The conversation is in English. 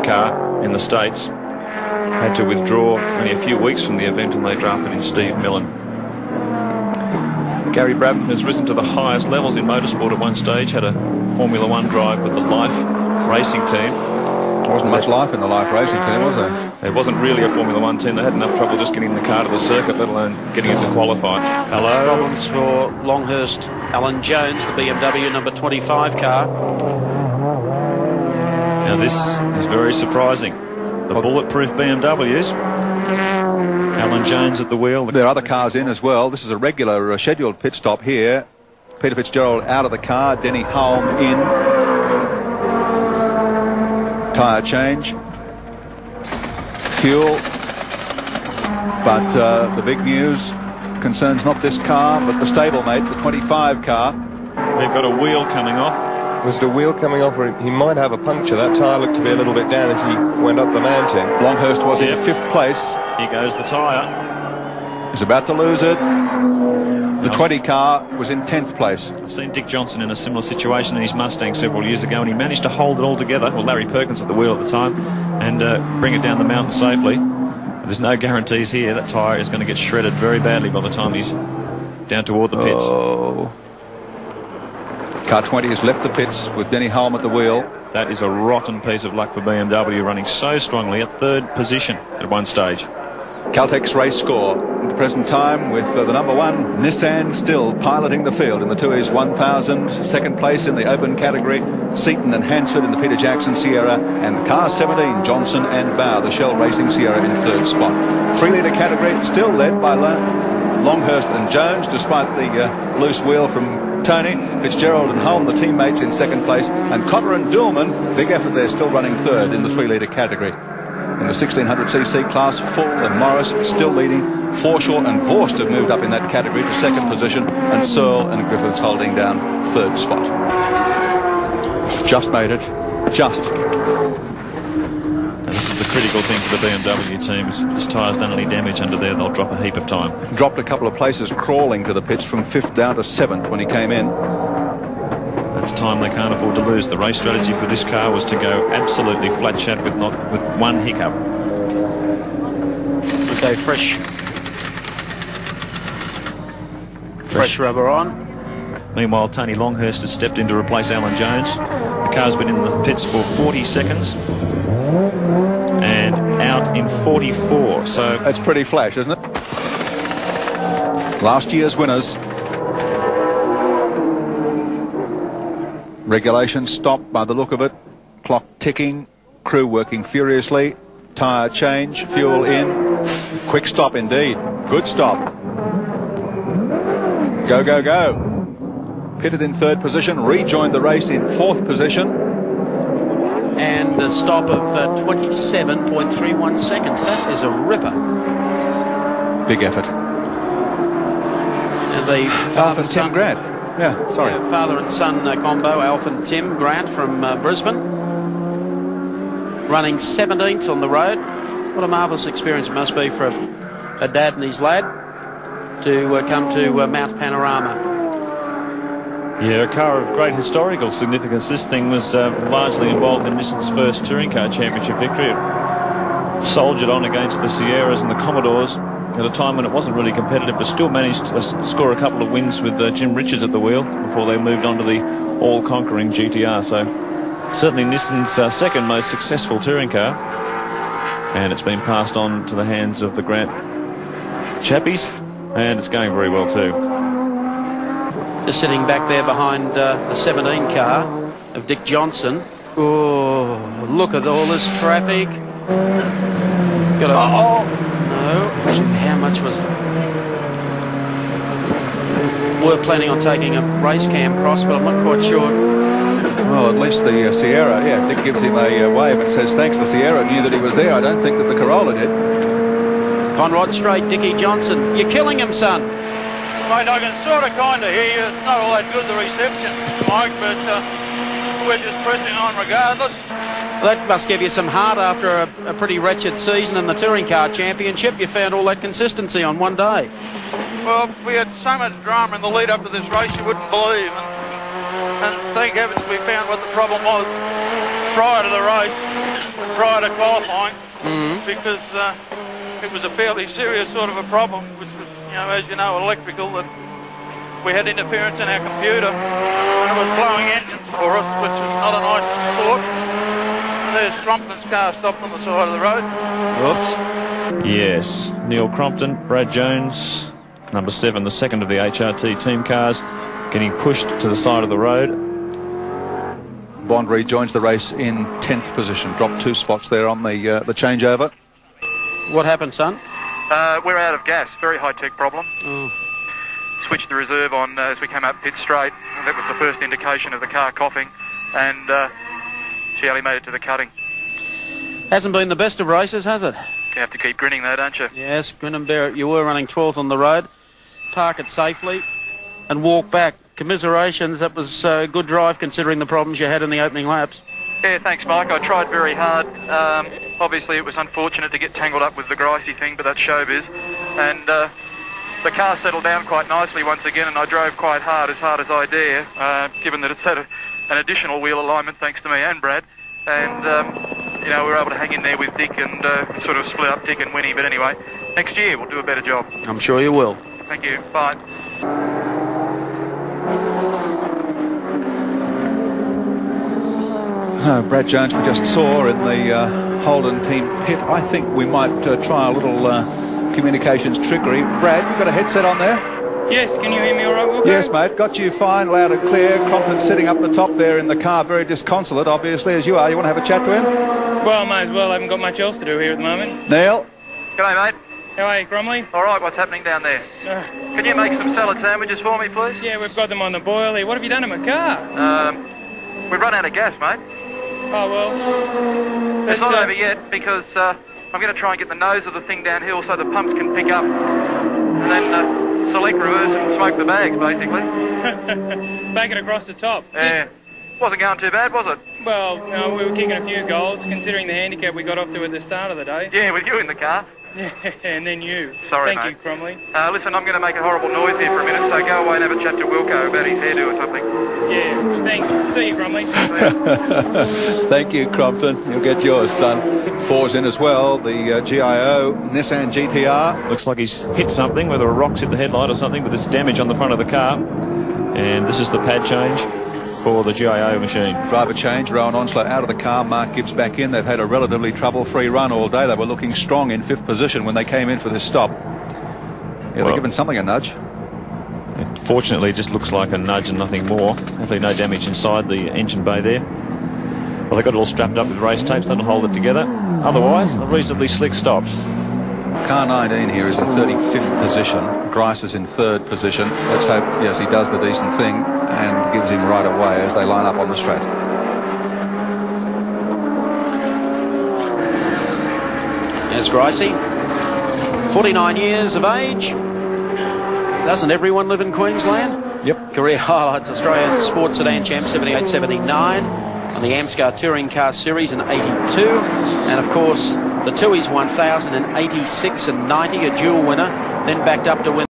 car in the States, had to withdraw only a few weeks from the event, and they drafted in Steve Millen. Gary Brabham has risen to the highest levels in motorsport at one stage, had a Formula One drive with the Life racing team. There wasn't much life in the Life racing team, was there? It wasn't really a Formula One team. They had enough trouble just getting the car to the circuit, let alone getting it to qualify. Hello. Problems for Longhurst Alan Jones, the BMW number 25 car. Now this is very surprising. The bulletproof BMWs. Alan Jones at the wheel. There are other cars in as well. This is a regular scheduled pit stop here. Peter Fitzgerald out of the car. Denny Hulme in. Tyre change. Fuel. But the big news concerns not this car, but the stablemate, the 25 car. They've got a wheel coming off. Was the wheel coming off, or he might have a puncture? That tyre looked to be a little bit down as he went up the mountain. Longhurst was in 5th place. Here goes the tyre. He's about to lose it. The 20 car was in 10th place. I've seen Dick Johnson in a similar situation in his Mustang several years ago, and he managed to hold it all together. Well, Larry Perkins at the wheel at the time, and bring it down the mountain safely. But there's no guarantees here. That tyre is going to get shredded very badly by the time he's down toward the pits. Oh. Car 20 has left the pits with Denny Hulme at the wheel. That is a rotten piece of luck for BMW, running so strongly at 3rd position at one stage. Caltech's race score at the present time, with the number 1 Nissan still piloting the field in the 2 1000, 2nd place in the open category, Seaton and Hansford in the Peter Jackson Sierra, and the car 17 Johnson and Bauer, the Shell Racing Sierra, in 3rd spot. 3 litre category still led by Longhurst and Jones, despite the loose wheel from Tony. Fitzgerald and Hulme, the teammates, in 2nd place, and Cotter and Dillman, big effort there, still running 3rd in the 3 litre category. In the 1600cc class, Full and Morris still leading. Forshaw and Vorst have moved up in that category to 2nd position, and Searle and Griffiths holding down 3rd spot. Just made it. Just. And this is the critical thing for the BMW team. If this tyre's done any damage under there, they'll drop a heap of time. Dropped a couple of places crawling to the pits from 5th down to 7th when he came in. That's time they can't afford to lose. The race strategy for this car was to go absolutely flat shot with one hiccup. Okay, fresh rubber on. Meanwhile, Tony Longhurst has stepped in to replace Alan Jones. The car's been in the pits for 40 seconds and out in 44. So that's pretty flash, isn't it? Last year's winners. Regulation stopped by the look of it. Clock ticking. Crew working furiously. Tyre change. Fuel in. Quick stop indeed. Good stop. Go, go, go. Pitted in 3rd position. Rejoined the race in 4th position. And a stop of 27.31 seconds. That is a ripper. Big effort. And the Alpha Tim Grant. Yeah, sorry. Yeah, father and son combo, Alf and Tim Grant from Brisbane. Running 17th on the road. What a marvellous experience it must be for a dad and his lad to come to Mount Panorama. Yeah, a car of great historical significance. This thing was largely involved in Nissan's first touring car championship victory. It soldiered on against the Sierras and the Commodores at a time when it wasn't really competitive, but still managed to score a couple of wins with Jim Richards at the wheel before they moved on to the all-conquering GTR. So certainly Nissan's 2nd most successful touring car, and it's been passed on to the hands of the Grant chappies, and it's going very well too. Just sitting back there behind the 17 car of Dick Johnson. Oh, look at all this traffic. Got a, no, how much was that? We're planning on taking a race cam cross, but I'm not quite sure. Well, at least the Sierra, yeah, Dick gives him a wave and says thanks. The Sierra knew that he was there. I don't think that the Corolla did. Conrod Straight, Dickie Johnson. You're killing him, son. Mate, I can sort of kind of hear you. It's not all that good, the reception, Mike, but we're just pressing on regardless. Well, that must give you some heart after a pretty wretched season in the Touring Car Championship. You found all that consistency on one day. Well, we had so much drama in the lead up to this race you wouldn't believe. And thank heavens we found what the problem was. prior to the race, prior to qualifying, because it was a fairly serious sort of a problem, which was, as you know, electrical, that we had interference in our computer, and it was blowing engines for us, which is not a nice thought. And there's Crompton's car stopped on the side of the road. Whoops. Yes, Neil Crompton, Brad Jones, number 7, the second of the HRT team cars, getting pushed to the side of the road. Bond rejoins the race in 10th position, dropped 2 spots there on the changeover. What happened, son? We're out of gas. Very high-tech problem. Oh. Switched the reserve on as we came up pit straight. That was the first indication of the car coughing, and she only made it to the cutting. Hasn't been the best of races, has it? You have to keep grinning though, don't you? Yes, grin and bear it. You were running 12th on the road. Park it safely and walk back. Commiserations, that was a good drive considering the problems you had in the opening laps. Yeah, thanks, Mike. I tried very hard. Obviously, it was unfortunate to get tangled up with the Gricey thing, but that's showbiz. And the car settled down quite nicely once again, and I drove quite hard as I dare, given that it's had an additional wheel alignment thanks to me and Brad. And, we were able to hang in there with Dick and sort of split up Dick and Winnie. But anyway, next year we'll do a better job. I'm sure you will. Thank you. Bye. Brad Jones we just saw in the Holden team pit. I think we might try a little communications trickery. Brad, you got a headset on there? Yes, can you hear me all right, Wilco? Yes, mate, got you fine, loud and clear. Crompton sitting up the top there in the car, very disconsolate, obviously, as you are. You want to have a chat to him? Well, might as well. I haven't got much else to do here at the moment. Neil? G'day, mate. How are you, Cromley? All right, what's happening down there? Can you make some salad sandwiches for me, please? Yeah, we've got them on the boil here. What have you done to my car? We've run out of gas, mate. Oh, well. It's not over yet, because I'm going to try and get the nose of the thing downhill so the pumps can pick up. And then select reverse and smoke the bags, basically. Bag it across the top. Yeah. Wasn't going too bad, was it? Well, no, we were kicking a few goals, considering the handicap we got off to at the start of the day. Yeah, with you in the car. Yeah, and then you. Sorry, Thank mate. you, Cromley. Listen, I'm going to make a horrible noise here for a minute, so go away and have a chat to Wilco about his hairdo or something. Yeah, thanks. See you, Cromley. Thank you, Crompton. You'll get yours, son. 4's in as well, the GIO Nissan GTR. Looks like he's hit something, whether a rock's hit the headlight or something, but there's damage on the front of the car. And this is the pad change for the GIO machine. Driver change, Rowan Onslow out of the car, Mark Gibbs back in. They've had a relatively trouble-free run all day. They were looking strong in 5th position when they came in for this stop. Yeah, they're giving something a nudge. It fortunately just looks like a nudge and nothing more. Hopefully no damage inside the engine bay there. Well, they've got it all strapped up with race tapes. That'll hold it together. Otherwise, a reasonably slick stop. Car 19 here is in 35th position. Grice is in 3rd position. Let's hope, yes, he does the decent thing and gives him right away as they line up on the straight. There's Gricey, 49 years of age. Doesn't everyone live in Queensland? Yep. Career highlights: Australian Sports Sedan Champ 78-79 on the Amscar Touring Car Series in 82, and of course the Tooheys 1000 in 86 and 90, a dual winner, then backed up to win